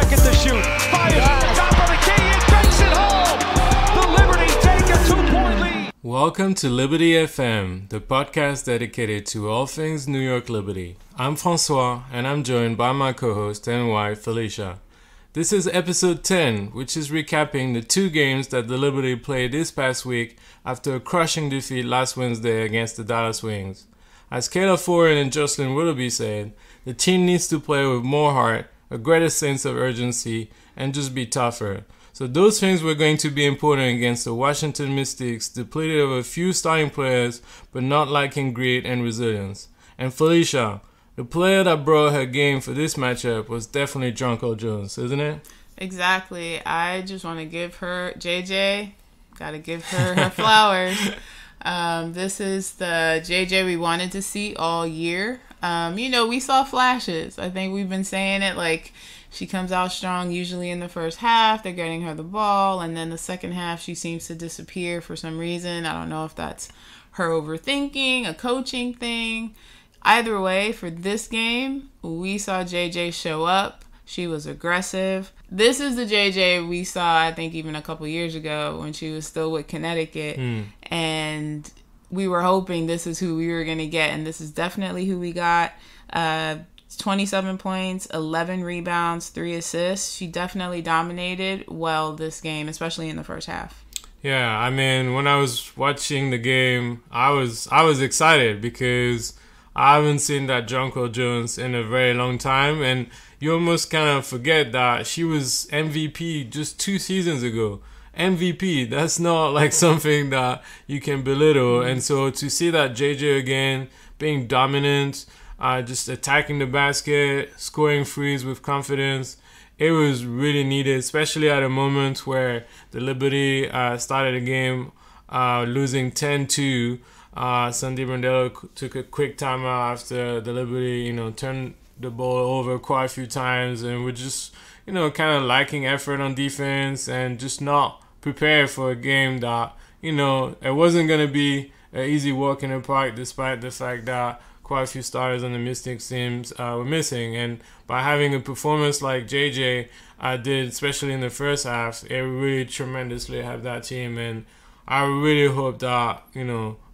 second to shoot. Fires at the top of the key and takes it home. The Liberty take a 2-point lead. Welcome to Liberty FM, the podcast dedicated to all things New York Liberty. I'm Francois, and I'm joined by my co-host and wife, Felicia. This is episode 10, which is recapping the two games that the Liberty played this past week after a crushing defeat last Wednesday against the Dallas Wings. As Kayla Foran and Jocelyn Willoughby said, the team needs to play with more heart, a greater sense of urgency, and just be tougher. So those things were going to be important against the Washington Mystics, depleted of a few starting players, but not lacking grit and resilience. And Felicia, the player that brought her game for this matchup was definitely Jonquel Jones, isn't it? Exactly. I just want to give her, JJ, gotta give her flowers. This is the JJ we wanted to see all year. We saw flashes. I think we've been saying it, like, she comes out strong usually in the first half. They're getting her the ball, and then the second half she seems to disappear for some reason. I don't know if that's her overthinking, a coaching thing. Either way, for this game, we saw JJ show up. She was aggressive. This is the JJ we saw, I think, even a couple years ago when she was still with Connecticut. And we were hoping this is who we were going to get, and this is definitely who we got. 27 points, 11 rebounds, 3 assists. She definitely dominated well this game, especially in the first half. Yeah, I mean, when I was watching the game, I was excited because I haven't seen that Jonquel Jones in a very long time, and you almost kind of forget that she was MVP just 2 seasons ago. MVP, that's not like something that you can belittle. And so to see that JJ again being dominant, just attacking the basket, scoring threes with confidence, it was really needed, especially at a moment where the Liberty started the game losing 10-2. Sandy Brandello took a quick timeout after the Liberty, turned the ball over quite a few times, and we're just, kind of lacking effort on defense and just not prepared for a game that, it wasn't going to be an easy walk in the park, despite the fact that quite a few starters on the Mystics teams were missing. And by having a performance like JJ did, especially in the first half, it really tremendously helped that team. And I really hope that,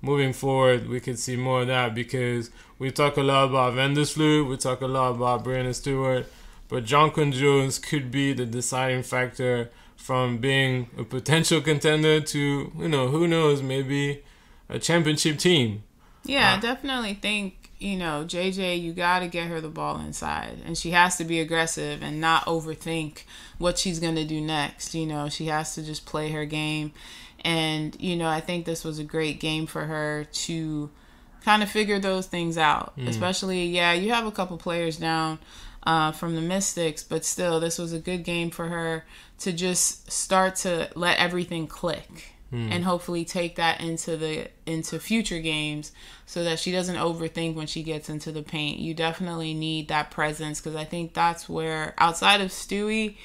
moving forward, we could see more of that, because we talk a lot about Vandersloot, we talk a lot about Breanna Stewart, but Jonquel Jones could be the deciding factor from being a potential contender to, who knows, maybe a championship team. Yeah, I definitely think, JJ, you got to get her the ball inside, and she has to be aggressive and not overthink what she's going to do next. She has to just play her game. And, I think this was a great game for her to kind of figure those things out. Especially, you have a couple players down from the Mystics, but still, this was a good game for her to just start to let everything click. And hopefully take that into future games so that she doesn't overthink when she gets into the paint. You definitely need that presence, because I think that's where, outside of Stewie,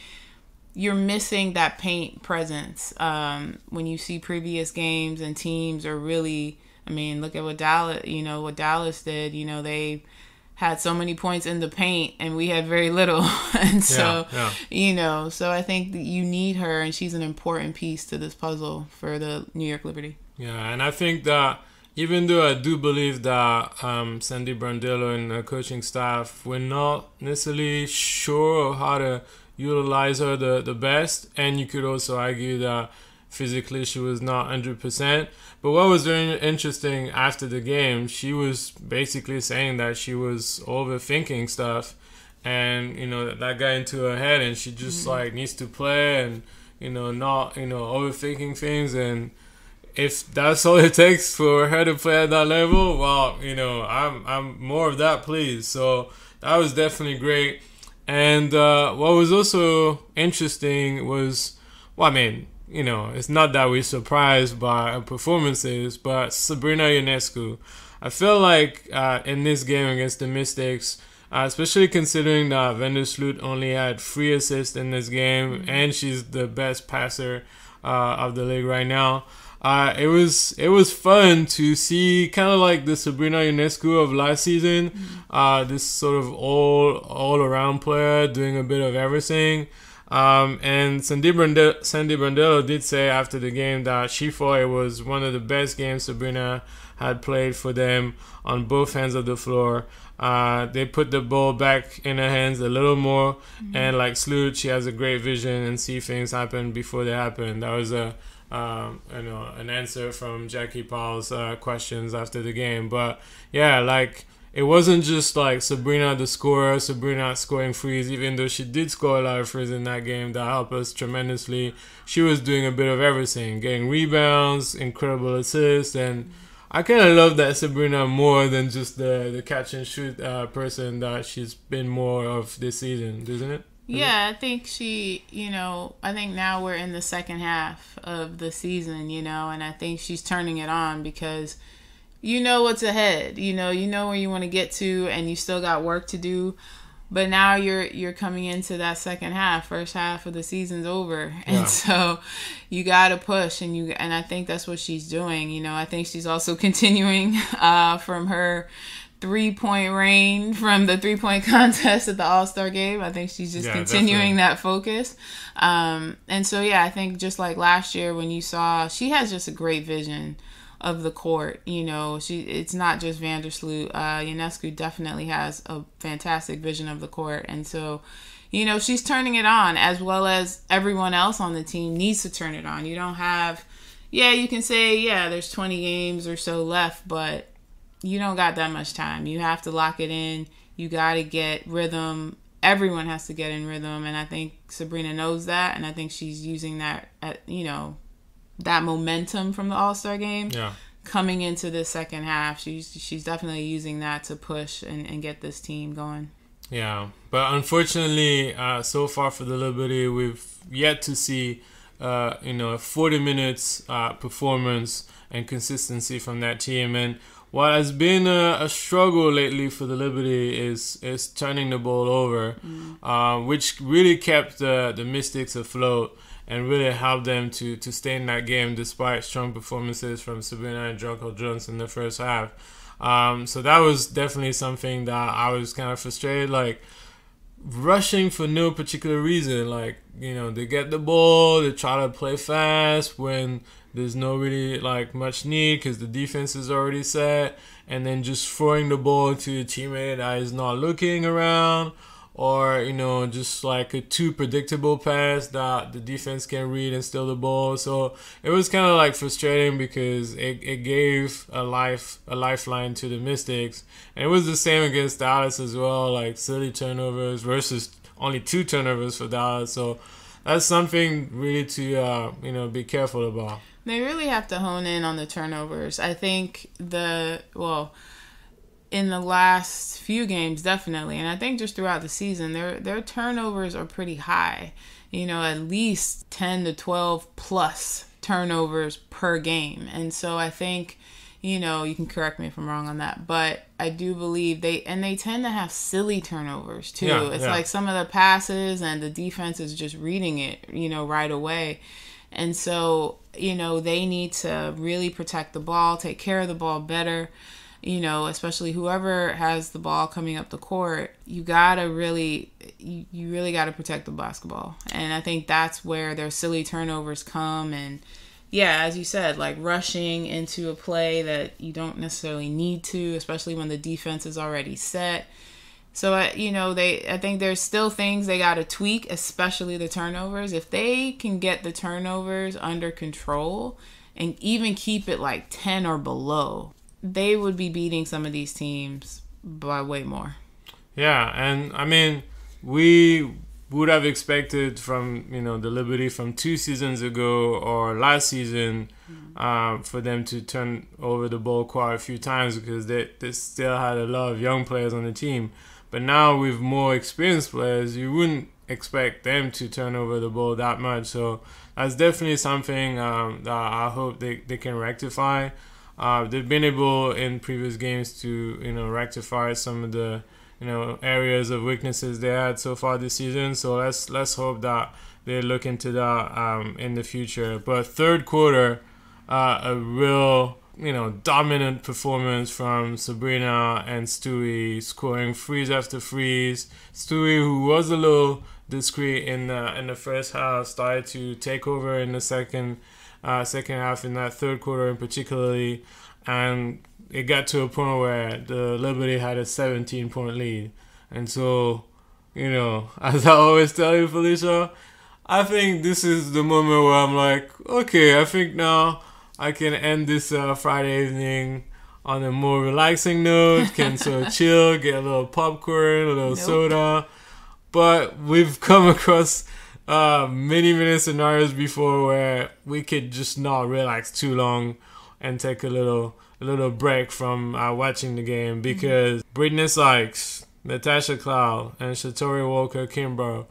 you're missing that paint presence. When you see previous games and teams are really, look at what Dallas did. They had so many points in the paint and we had very little. And so, so I think that you need her, and she's an important piece to this puzzle for the New York Liberty. Yeah, and I think that even though I do believe that Sandy Brandello and the coaching staff were not necessarily sure of how to utilize her the best, and you could also argue that physically she was not 100%. But what was very interesting after the game, she was basically saying that she was overthinking stuff, and that got into her head, and she just needs to play and not overthinking things. And if that's all it takes for her to play at that level, well, I'm more of that, please. So that was definitely great. And what was also interesting was, it's not that we're surprised by her performances, but Sabrina Ionescu. I feel like in this game against the Mystics, especially considering that Vandersloot only had 3 assists in this game, and she's the best passer of the league right now. It was fun to see kind of like the Sabrina Ionescu of last season. This sort of all around player doing a bit of everything. And Sandy Brandello did say after the game that she thought it was one of the best games Sabrina had played for them on both ends of the floor. They put the ball back in her hands a little more, and like Sloot, she has a great vision and see things happen before they happen. That was an answer from Jackie Powell's questions after the game. But yeah, like it wasn't just like Sabrina the scorer, Sabrina scoring threes, even though she did score a lot of threes in that game that helped us tremendously. She was doing a bit of everything, getting rebounds, incredible assists, and I kind of love that Sabrina more than just the catch and shoot person that she's been more of this season, isn't it? Yeah, I think I think now we're in the second half of the season, and I think she's turning it on because what's ahead. You know where you want to get to, and you still got work to do. But now you're coming into that second half. First half of the season's over, and so you got to push, and I think that's what she's doing. I think she's also continuing from her 3-point reign from the 3-point contest at the All-Star game. I think she's just continuing that focus. And so, I think just like last year when you saw, she has just a great vision of the court. It's not just Vandersloot. Ionescu definitely has a fantastic vision of the court. And so, she's turning it on, as well as everyone else on the team needs to turn it on. You don't have, you can say, there's 20 games or so left, but you don't got that much time. You have to lock it in. You got to get rhythm. Everyone has to get in rhythm. And I think Sabrina knows that. And I think she's using that, that momentum from the All-Star game coming into the second half. She's definitely using that to push and get this team going. Yeah. But unfortunately, so far for the Liberty, we've yet to see, 40 minutes performance and consistency from that team. And what has been a struggle lately for the Liberty is turning the ball over, which really kept the Mystics afloat and really helped them to stay in that game despite strong performances from Sabrina and Jonquel Jones in the first half. So that was definitely something that I was kind of frustrated, like rushing for no particular reason. Like, they get the ball, they try to play fast when there's no really like much need because the defense is already set, and then just throwing the ball to a teammate that is not looking around, or just like a too predictable pass that the defense can read and steal the ball. So it was kind of like frustrating because it gave a lifeline to the Mystics, and it was the same against Dallas as well, like silly turnovers versus only 2 turnovers for Dallas. So that's something really to be careful about. They really have to hone in on the turnovers. I think in the last few games, definitely, and I think just throughout the season, their turnovers are pretty high. At least 10 to 12 plus turnovers per game. And so I think, you can correct me if I'm wrong on that, but I do believe they tend to have silly turnovers too. It's like some of the passes and the defense is just reading it, right away. And so, they need to really protect the ball, take care of the ball better, especially whoever has the ball coming up the court. You really got to protect the basketball. And I think that's where their silly turnovers come. And as you said, like rushing into a play that you don't necessarily need to, especially when the defense is already set. So, I think there's still things they got to tweak, especially the turnovers. If they can get the turnovers under control and even keep it like 10 or below, they would be beating some of these teams by way more. Yeah, and I mean, we would have expected from, the Liberty from 2 seasons ago or last season for them to turn over the ball quite a few times because they still had a lot of young players on the team. But now with more experienced players, you wouldn't expect them to turn over the ball that much. So that's definitely something that I hope they can rectify. They've been able in previous games to rectify some of the areas of weaknesses they had so far this season. So let's hope that they look into that in the future. But third quarter, a real dominant performance from Sabrina and Stewie, scoring freeze after freeze. Stewie, who was a little discreet in the first half, started to take over in the second half, in that third quarter in particularly, and it got to a point where the Liberty had a 17-point lead. And so, as I always tell you, Felicia, I think this is the moment where I'm like, okay, I think now I can end this Friday evening on a more relaxing note, can sort of chill, get a little popcorn, a little soda. But we've come across many scenarios before where we could just not relax too long and take a little break from watching the game, because Brittany Sykes, Natasha Cloud, and Shatori Walker-Kimbrough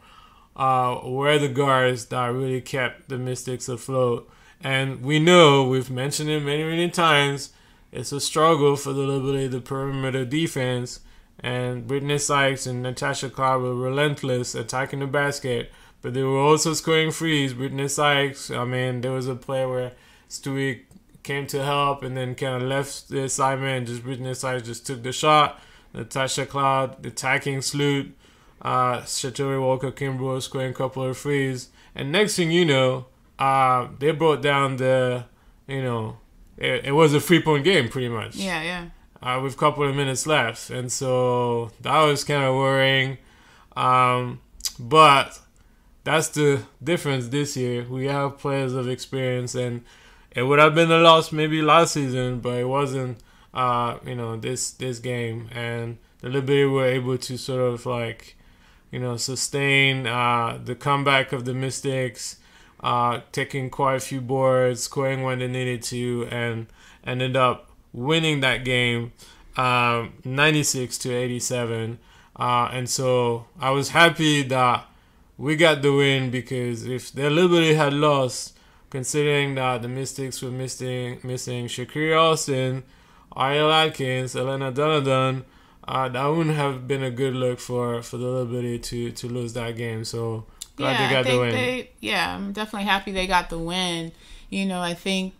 were the guards that really kept the Mystics afloat. And we know, we've mentioned it many times, it's a struggle for the Liberty, the perimeter defense. And Brittany Sykes and Natasha Cloud were relentless attacking the basket, but they were also scoring frees. Brittany Sykes, there was a play where Stewie came to help and then kind of left the assignment, and just Brittany Sykes just took the shot. Natasha Cloud attacking Sloot. Shatori Walker-Kimbrough scoring a couple of frees. And next thing you know, they brought down it was a 3-point game pretty much. Yeah. With a couple of minutes left. And so that was kind of worrying. But that's the difference this year. We have players of experience, and it would have been a loss maybe last season, but it wasn't, this game. And the Liberty were able to sort of sustain the comeback of the Mystics, taking quite a few boards, scoring when they needed to, and ended up winning that game 96-87. And so I was happy that we got the win, because if the Liberty had lost, considering that the Mystics were missing Shakira Austin, Ariel Atkins, Elena Donovan, that wouldn't have been a good look for the Liberty to lose that game. So glad they got the win. I'm definitely happy they got the win. I think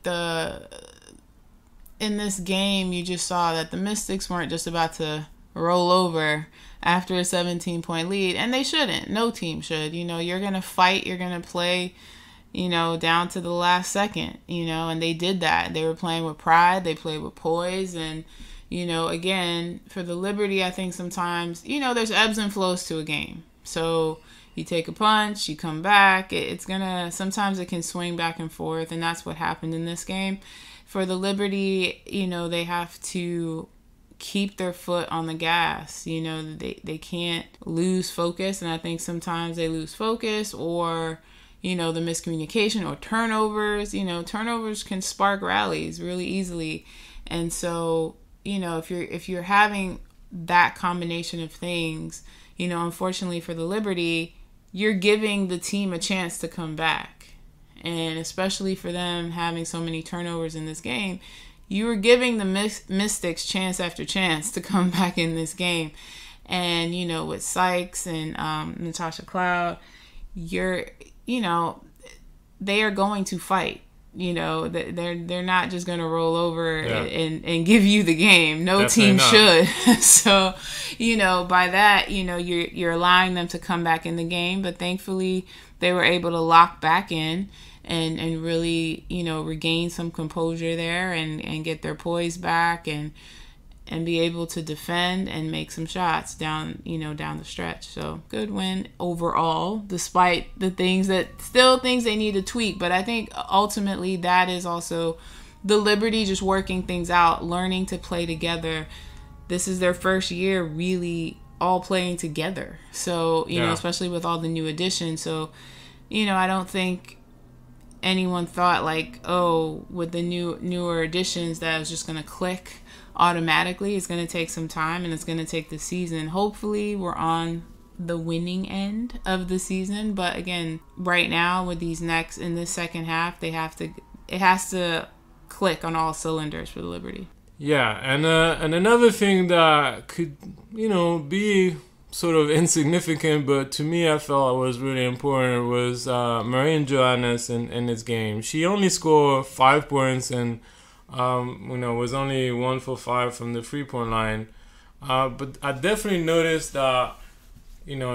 in this game, you just saw that the Mystics weren't just about to roll over after a 17-point lead, and they shouldn't. No team should. You're going to fight, you're going to play, down to the last second, and they did that. They were playing with pride, they played with poise, and, again, for the Liberty, I think sometimes, there's ebbs and flows to a game. So you take a punch, you come back, sometimes it can swing back and forth, and that's what happened in this game. For the Liberty, they have to keep their foot on the gas. They can't lose focus, and I think sometimes they lose focus, or the miscommunication or turnovers. Turnovers can spark rallies really easily, and so if you're having that combination of things, unfortunately for the Liberty, you're giving the team a chance to come back. And especially for them having so many turnovers in this game, you were giving the Mystics chance after chance to come back in this game. And, with Sykes and Natasha Cloud, they are going to fight. They're not just going to roll over and give you the game. No Definitely team should. So, by that, you're allowing them to come back in the game. But thankfully, they were able to lock back in and really, regain some composure there and get their poise back and be able to defend and make some shots down the stretch. So good win overall, despite the things they need to tweak. But I think ultimately that is also the Liberty just working things out, learning to play together. This is their first year really all playing together. So, especially with all the new additions. So, I don't think anyone thought with the newer additions that it was just going to click automatically. It's going to take some time, and it's going to take the season. Hopefully we're on the winning end of the season, but again, right now with these in this second half, it has to click on all cylinders for the Liberty. Yeah, and another thing that could be sort of insignificant, but to me I felt it was really important, was Marine Johannès in this game. She only scored 5 points and was only 1 for 5 from the 3-point line. But I definitely noticed that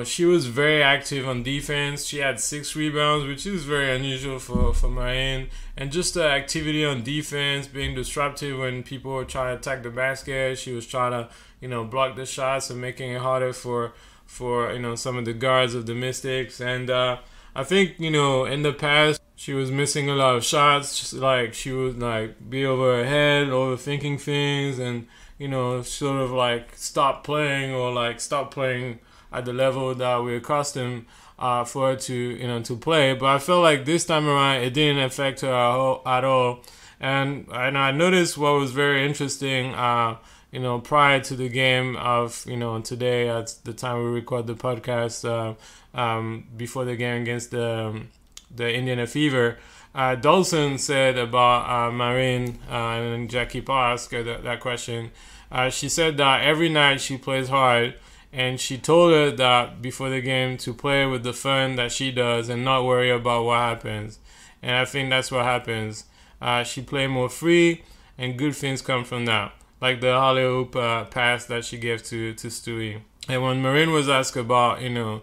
she was very active on defense. She had 6 rebounds, which is very unusual for Marine. And just the activity on defense, being disruptive when people were trying to attack the basket. She was trying to, block the shots and making it harder for some of the guards of the Mystics. And I think, in the past, she was missing a lot of shots. Just like she would be over her head, overthinking things, and, sort of stop playing or stop playing at the level that we're accustomed for her to play. But I felt like this time around it didn't affect her at all. And I noticed what was very interesting, prior to the game of, today at the time we record the podcast, before the game against the Indiana Fever, Dawson said about Marine, and Jackie Paul asked her that question. She said that every night she plays hard, and she told her that before the game to play with the fun that she does and not worry about what happens. And I think that's what happens. She played more free, and good things come from that. Like the alley-oop pass that she gave to Stewie. And when Marine was asked about, the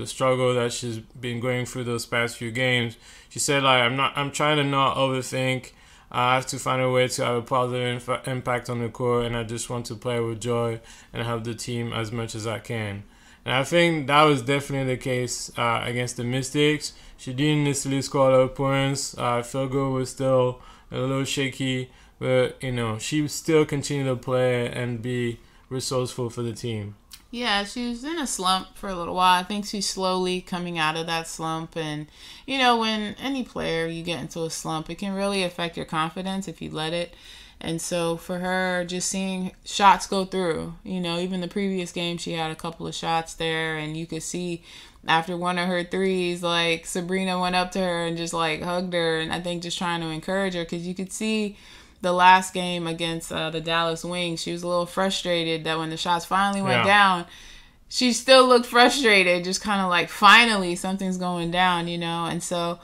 struggle that she's been going through those past few games, she said, I'm trying to not overthink. I have to find a way to have a positive impact on the court, and I just want to play with joy and help the team as much as I can. And I think that was definitely the case against the Mystics. She didn't necessarily score a lot of points. Field goal was still a little shaky, but she still continued to play and be resourceful for the team. Yeah, she was in a slump for a little while. I think she's slowly coming out of that slump. And, when any player, you get into a slump, it can really affect your confidence if you let it. And so for her, just seeing shots go through, even the previous game, she had a couple of shots there. And you could see after one of her threes, Sabrina went up to her and just, hugged her. And I think just trying to encourage her, because you could see the last game against the Dallas Wings, she was a little frustrated that when the shots finally went down, she still looked frustrated, just kind of finally something's going down, And so,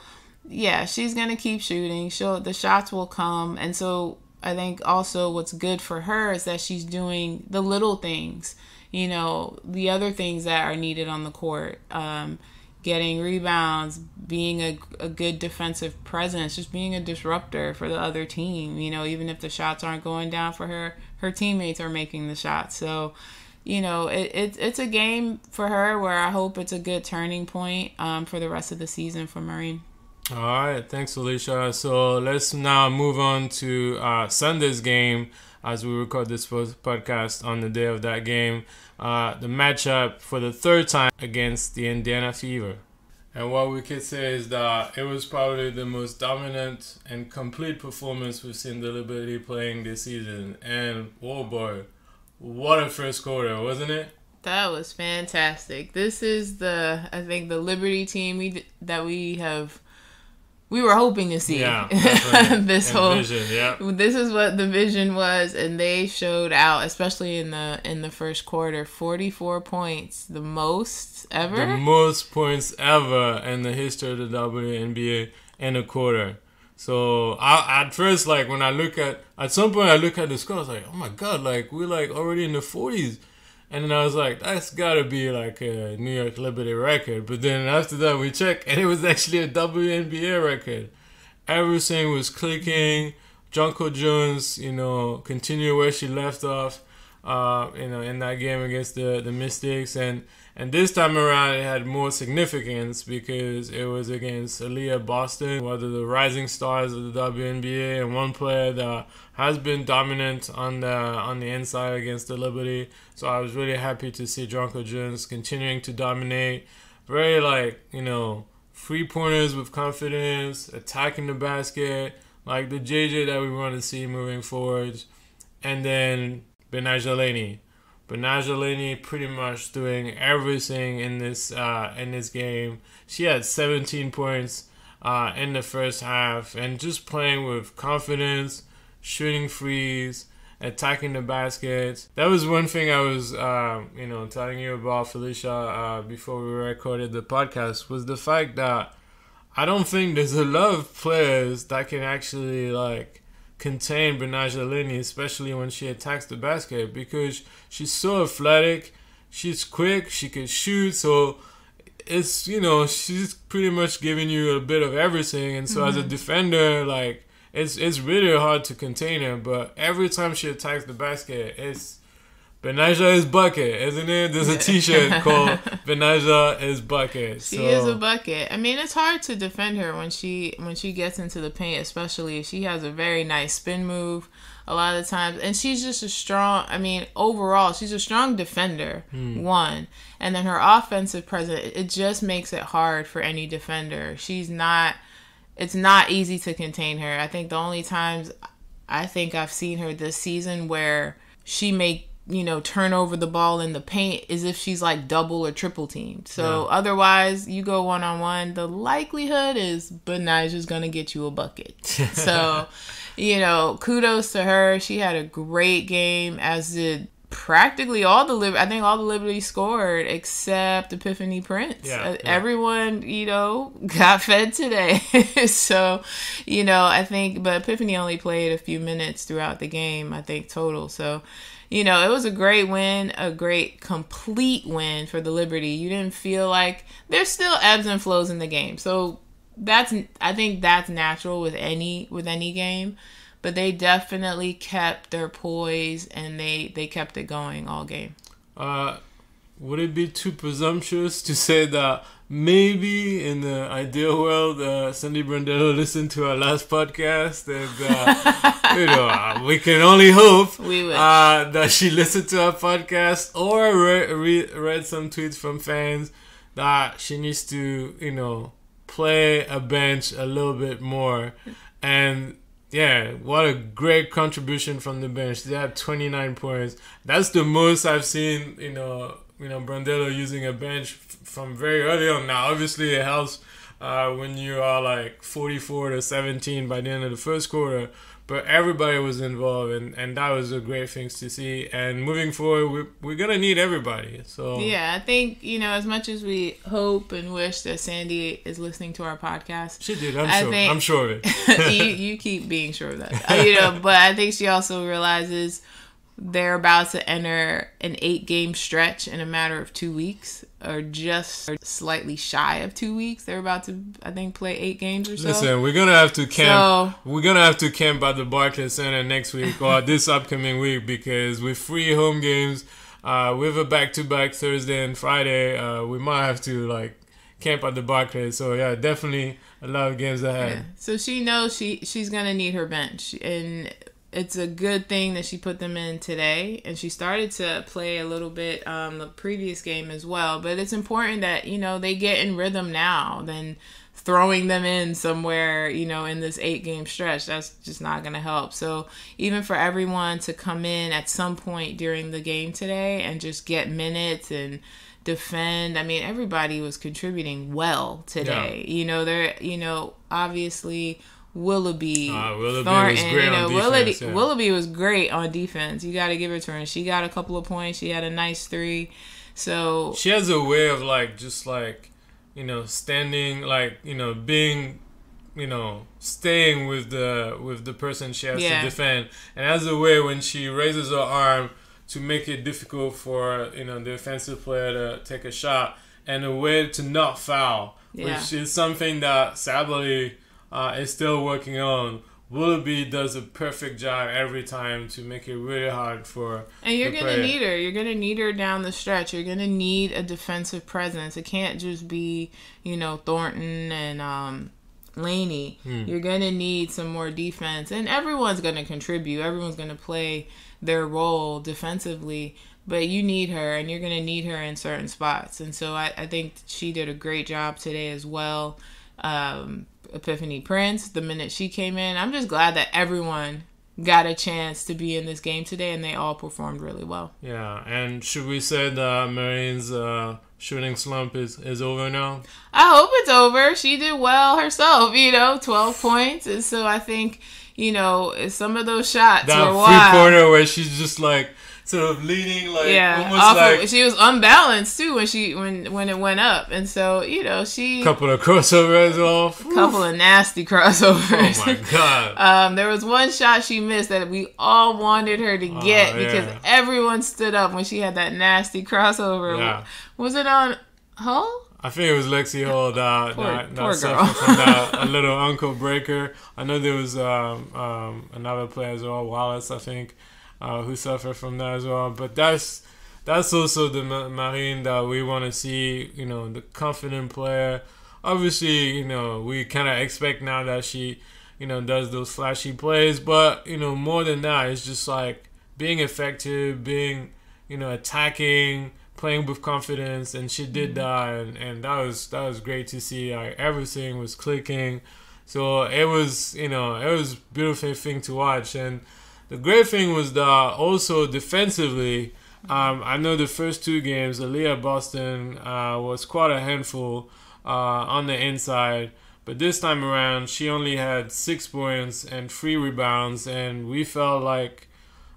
yeah, she's going to keep shooting. The shots will come. And so I think also what's good for her is that she's doing the little things, the other things that are needed on the court. Getting rebounds, being a good defensive presence, just being a disruptor for the other team. Even if the shots aren't going down for her, her teammates are making the shots. So, it's a game for her where I hope it's a good turning point for the rest of the season for Marine. All right, thanks, Felicia. So let's now move on to Sunday's game as we record this podcast on the day of that game. The matchup for the third time against the Indiana Fever. And what we could say is that it was probably the most dominant and complete performance we've seen the Liberty playing this season. And, oh boy, what a first quarter, wasn't it? That was fantastic. This is the Liberty team we were hoping to see. Yeah, this is what the vision was, and they showed out, especially in the first quarter. 44 points, the most ever. The most points ever in the history of the WNBA in a quarter. So at first, when I look at some point I look at the score, I was like, oh my god, we're already in the 40s. And then I was like, that's got to be a New York Liberty record. But then after that, we checked, and it was actually a WNBA record. Everything was clicking. Jonquel Jones, continued where she left off, in that game against the Mystics. And this time around, it had more significance because it was against Aliyah Boston, one of the rising stars of the WNBA, and one player that has been dominant on the inside against the Liberty. So I was really happy to see Jonquel Jones continuing to dominate. Very three-pointers with confidence, attacking the basket, the JJ that we want to see moving forward. And then Betnijah pretty much doing everything in this game. She had 17 points in the first half, and just playing with confidence, shooting threes, attacking the baskets. That was one thing I was, telling you about, Felicia, before we recorded the podcast, was the fact that I don't think there's a lot of players that can actually, like, contain Betnijah Laney, especially when she attacks the basket, because she's so athletic, she's quick, she can shoot, so it's, she's pretty much giving you a bit of everything, and so as a defender, like, it's really hard to contain her, but every time she attacks the basket, it's Betnijah is bucket, isn't it? There's a t-shirt called Betnijah is bucket. She is a bucket. I mean, it's hard to defend her when she gets into the paint, especially. She has a very nice spin move a lot of the times. And she's just overall, she's a strong defender, one. And then her offensive presence, it just makes it hard for any defender. It's not easy to contain her. I think the only times I've seen her this season where she may turn over the ball in the paint is if she's like double or triple teamed. So otherwise, you go one-on-one, the likelihood is Betnijah's going to get you a bucket. So, kudos to her. She had a great game, as did practically all the Liberty scored except Epiphany Prince. Everyone, got fed today. So, I think, but Epiphany only played a few minutes throughout the game, I think, total. So, it was a great win, a great complete win for the Liberty. You didn't feel like there's still ebbs and flows in the game. So I think that's natural with any game, but they definitely kept their poise and they kept it going all game. Would it be too presumptuous to say that maybe in the ideal world, Sandy Brandello listened to our last podcast, and we can only hope that she listened to our podcast or read some tweets from fans that she needs to, play a bench a little bit more. And yeah, what a great contribution from the bench. They had 29 points. That's the most I've seen, Brandello using a bench from very early on. Now, obviously, it helps when you are like 44-17 by the end of the first quarter. But everybody was involved, and that was a great thing to see. And moving forward, we're going to need everybody. So yeah, I think, as much as we hope and wish that Sandy is listening to our podcast. She did, I'm sure of it. you keep being sure of that. But I think she also realizes they're about to enter an 8-game stretch in a matter of 2 weeks, or just slightly shy of 2 weeks. They're about to, I think, play 8 games or so. Listen, we're gonna have to camp. We're gonna have to camp at the Barclays Center next week or this upcoming week, because with 3 home games, with a back-to-back Thursday and Friday, we might have to camp at the Barclays. So yeah, definitely a lot of games ahead. Yeah. So she knows she's gonna need her bench, and it's a good thing that she put them in today, and she started to play a little bit the previous game as well. But it's important that, they get in rhythm now than throwing them in somewhere, in this 8-game stretch. That's just not going to help. So even for everyone to come in at some point during the game today and just get minutes and defend, I mean, everybody was contributing well today. Yeah. Obviously Willoughby was Thornton, great on defense. Willoughby was great on defense. You got to give it to her. And she got a couple of points. She had a nice 3. So she has a way of standing, being, staying with the person she has to defend, and has a way when she raises her arm to make it difficult for the offensive player to take a shot, and a way to not foul, which is something that sadly is still working on. Willoughby does a perfect job every time to make it really hard for. And you're gonna need her. You're gonna need her down the stretch. You're gonna need a defensive presence. It can't just be Thornton and Laney. You're gonna need some more defense, and everyone's gonna contribute. Everyone's gonna play their role defensively. But you need her, and you're gonna need her in certain spots. And so I think she did a great job today as well. Epiphany Prince, the minute she came in, I'm just glad that everyone got a chance to be in this game today, and they all performed really well. Yeah, and should we say that Marine's shooting slump is over now? I hope it's over. She did well herself, 12 points. And so I think, you know, some of those shots that were wild. free corner where she's just like sort of leaning, like almost like she was unbalanced too when it went up, and so you know couple of crossovers off, couple of nasty crossovers. Oh my god! There was one shot she missed that we all wanted her to get because everyone stood up when she had that nasty crossover. Yeah. Was it on Hull? I think it was Lexi Hall that poor suffered from that a little ankle breaker. I know there was another player as well, Wallace, I think, who suffered from that as well. But that's also the Marine that we want to see. You know, the confident player. Obviously, you know, we kind of expect now that she, you know, does those flashy plays. But you know, more than that, it's just like being effective, being, you know, attacking, playing with confidence, and she did that, and that was great to see. Like, everything was clicking, so it was, you know, it was a beautiful thing to watch. And the great thing was that also defensively, I know the first two games, Aliyah Boston was quite a handful on the inside, but this time around she only had 6 points and 3 rebounds, and we felt like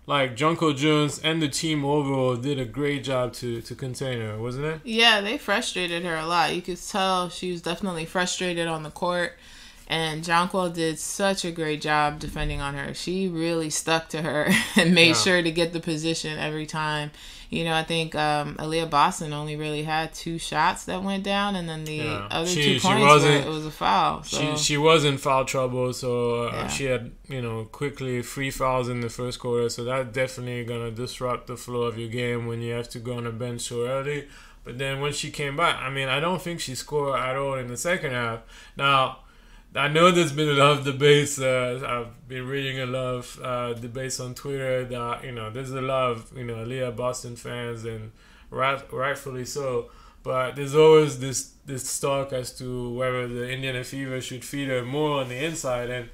Jonquel Jones and the team overall did a great job to contain her, wasn't it? Yeah, they frustrated her a lot. You could tell she was definitely frustrated on the court, and Jonquel did such a great job defending on her. She really stuck to her and made sure to get the position every time. You know, I think Aliyah Boston only really had 2 shots that went down, and then the other 2 points, it was a foul. So. She was in foul trouble, so she had, you know, quickly 3 fouls in the first quarter, so that's definitely going to disrupt the flow of your game when you have to go on the bench so early. But then when she came back, I mean, I don't think she scored at all in the second half. Now, I know there's been a lot of debates. I've been reading a lot of debates on Twitter that, you know, there's a lot of, you know, Aliyah Boston fans, and rightfully so. But there's always this talk as to whether the Indiana Fever should feed her more on the inside. And,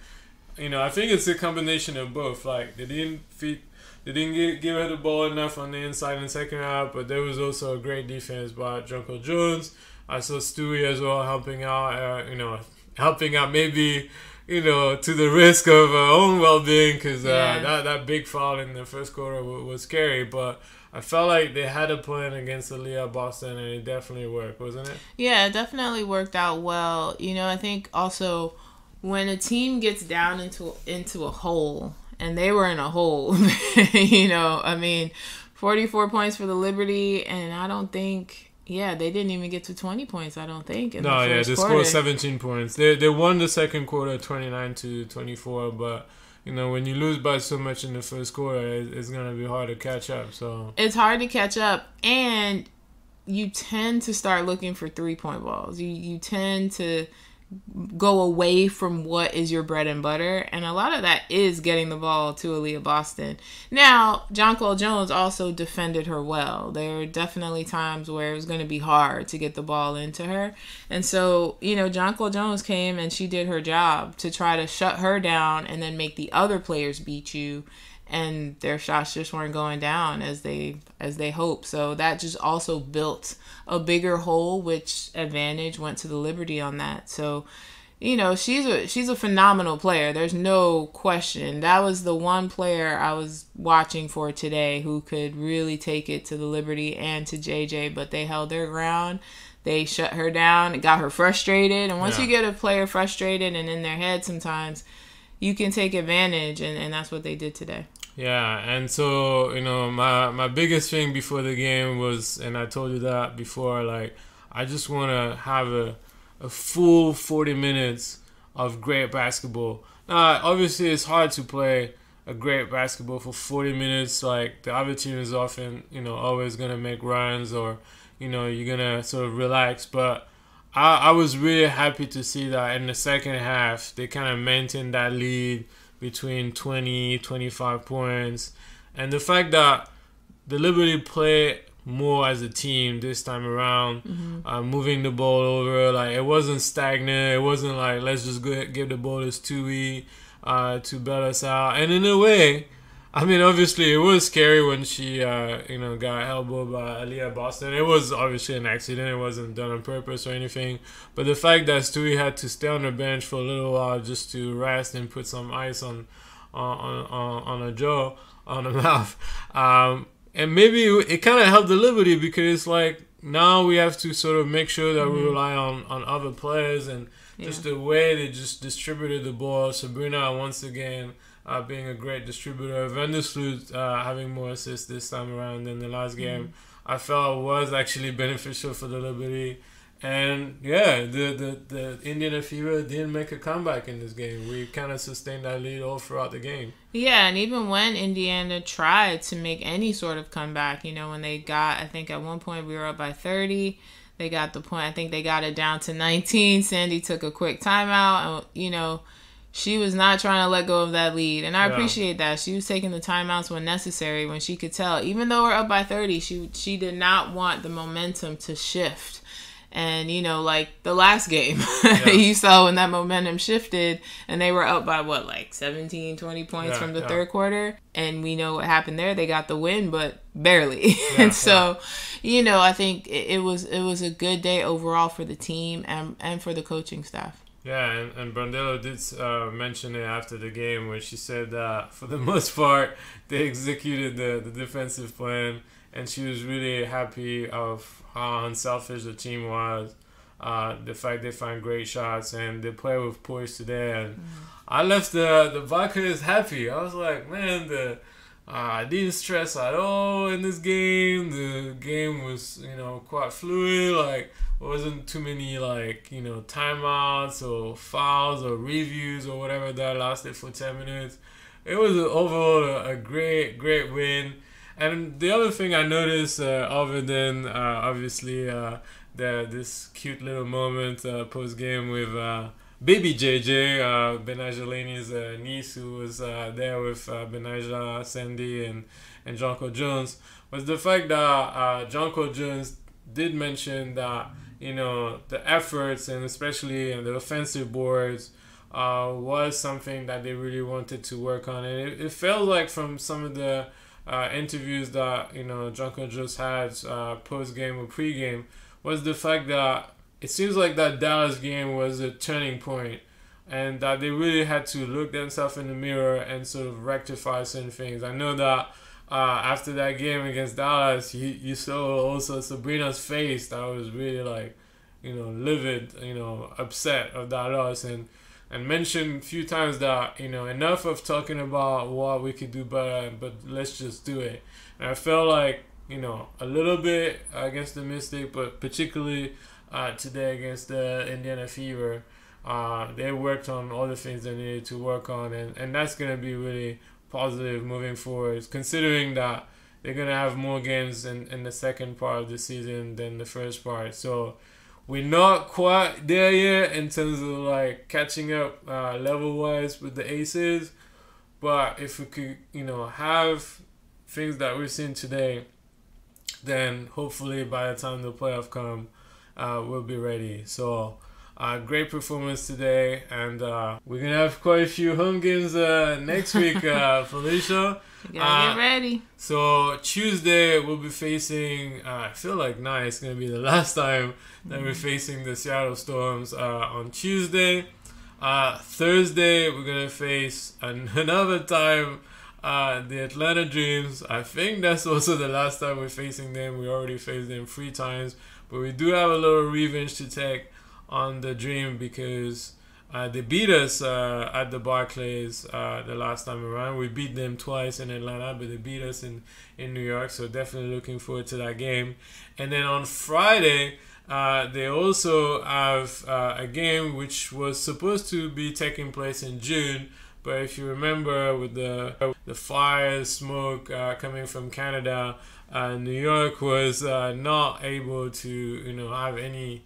you know, I think it's a combination of both. Like, they didn't give her the ball enough on the inside in the second half, but there was also a great defense by Jonquel Jones. I saw Stewie as well helping out maybe, you know, to the risk of her own well-being, because that big foul in the first quarter was scary. But I felt like they had a plan against Aliyah Boston, and it definitely worked, wasn't it? Yeah, it definitely worked out well. You know, I think also when a team gets down into a hole, and they were in a hole, you know, I mean, 44 points for the Liberty, and I don't think... Yeah, they didn't even get to 20 points, I don't think, in the first quarter. They scored 17 points. They won the second quarter 29-24, but, you know, when you lose by so much in the first quarter, it's going to be hard to catch up. So it's hard to catch up, and you tend to start looking for 3-point balls. You tend to go away from what is your bread and butter, and a lot of that is getting the ball to Aliyah Boston. Now, Jonquel Jones also defended her well. There were definitely times where it was going to be hard to get the ball into her, and so, you know, Jonquel Jones came and she did her job to try to shut her down and then make the other players beat you, and their shots just weren't going down as they hoped. So that just also built a bigger hole, which advantage went to the Liberty on that. So, you know, she's a phenomenal player. There's no question. That was the one player I was watching for today who could really take it to the Liberty and to JJ, but they held their ground. They shut her down. It got her frustrated. And once you get a player frustrated and in their head sometimes, you can take advantage, and that's what they did today. Yeah, and so, you know, my biggest thing before the game was, and I told you that before, like, I just want to have a full 40 minutes of great basketball. Now, obviously, it's hard to play a great basketball for 40 minutes. Like, the other team is often, you know, always going to make runs, or, you know, you're going to sort of relax. But I was really happy to see that in the second half, they kind of maintained that lead between 20, 25 points. And the fact that the Liberty played more as a team this time around, moving the ball over, like, it wasn't stagnant. It wasn't like, let's just give the ball to Stewie to bail us out. And in a way, I mean, obviously, it was scary when she, got elbowed by Aliyah Boston. It was obviously an accident. It wasn't done on purpose or anything. But the fact that Stewie had to stay on the bench for a little while just to rest and put some ice on her jaw, on her mouth, and maybe it kind of helped the Liberty because like now we have to sort of make sure that we rely on other players and just the way they just distributed the ball. Sabrina once again. Being a great distributor. Vandersloot having more assists this time around than the last game, I felt was actually beneficial for the Liberty. And yeah, the Indiana Fever didn't make a comeback in this game. We kind of sustained that lead all throughout the game. Yeah, and even when Indiana tried to make any sort of comeback, when they got, I think at one point we were up by 30. They got the point. I think they got it down to 19. Sandy took a quick timeout, and she was not trying to let go of that lead. And I appreciate that. She was taking the timeouts when necessary, when she could tell. Even though we're up by 30, she did not want the momentum to shift. And, like the last game, you saw when that momentum shifted and they were up by 17, 20 points from the third quarter. And we know what happened there. They got the win, but barely. And so, I think it was a good day overall for the team and for the coaching staff. Yeah, and Brandello did mention it after the game where she said that for the most part they executed the defensive plan, and she was really happy of how unselfish the team was. The fact they find great shots and they play with poise today. And I left the Vikings happy. I was like, man, I didn't stress at all in this game. The game was, quite fluid. Like, wasn't too many timeouts or fouls or reviews or whatever that lasted for 10 minutes. It was overall a great win. And the other thing I noticed, other than obviously this cute little moment post game with baby JJ, Betnijah Laney's niece, who was there with Betnijah, Sandy, and Jonquel Jones, was the fact that Jonquel Jones did mention that the efforts and especially the offensive boards was something that they really wanted to work on. And it felt like from some of the interviews that, Jonquel Jones had post-game or pre-game was the fact that it seems like that Dallas game was a turning point and that they really had to look themselves in the mirror and sort of rectify certain things. I know that after that game against Dallas, you saw also Sabrina's face that was really livid, upset of that loss, and mentioned a few times that, enough of talking about what we could do better, but let's just do it. And I felt like, a little bit against the Mystic, but particularly today against the Indiana Fever, they worked on all the things they needed to work on, and that's going to be really positive moving forward, considering that they're going to have more games in the second part of the season than the first part. So we're not quite there yet in terms of catching up level-wise with the Aces, but if we could, have things that we've seen today, then hopefully by the time the playoff come, we'll be ready. So great performance today, and we're gonna have quite a few home games next week, Felicia. You gotta get ready. So Tuesday we'll be facing. I feel like it's gonna be the last time that we're facing the Seattle Storms on Tuesday. Thursday we're gonna face another time the Atlanta Dreams. I think that's also the last time we're facing them. We already faced them 3 times, but we do have a little revenge to take on the Dream because they beat us at the Barclays the last time around. We beat them twice in Atlanta, but they beat us in New York, so definitely looking forward to that game. And then on Friday, they also have a game which was supposed to be taking place in June, but if you remember with the fire, smoke coming from Canada, New York was not able to have any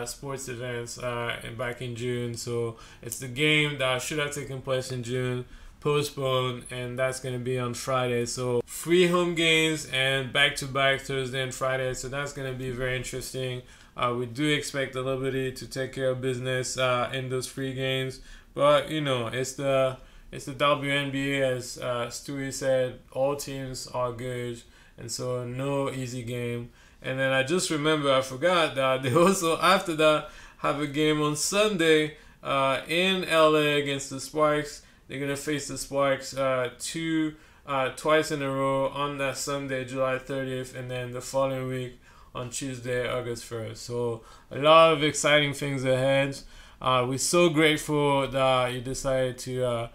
sports events back in June. So it's the game that should have taken place in June, postponed, and that's going to be on Friday. So 3 home games and back-to-back Thursday and Friday. So that's going to be very interesting. We do expect the Liberty to take care of business in those 3 games. But, it's the it's the WNBA, as Stewie said. All teams are good, and so no easy game. And then I just remember, I forgot that they also, after that, have a game on Sunday in LA against the Sparks. They're going to face the Sparks twice in a row on that Sunday, July 30th, and then the following week on Tuesday, August 1st. So a lot of exciting things ahead. We're so grateful that you decided to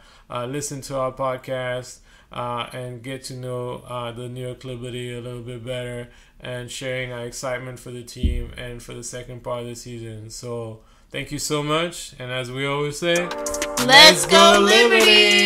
listen to our podcast and get to know the New York Liberty a little bit better, and sharing our excitement for the team and for the second part of the season. So thank you so much. And as we always say, let's go Liberty!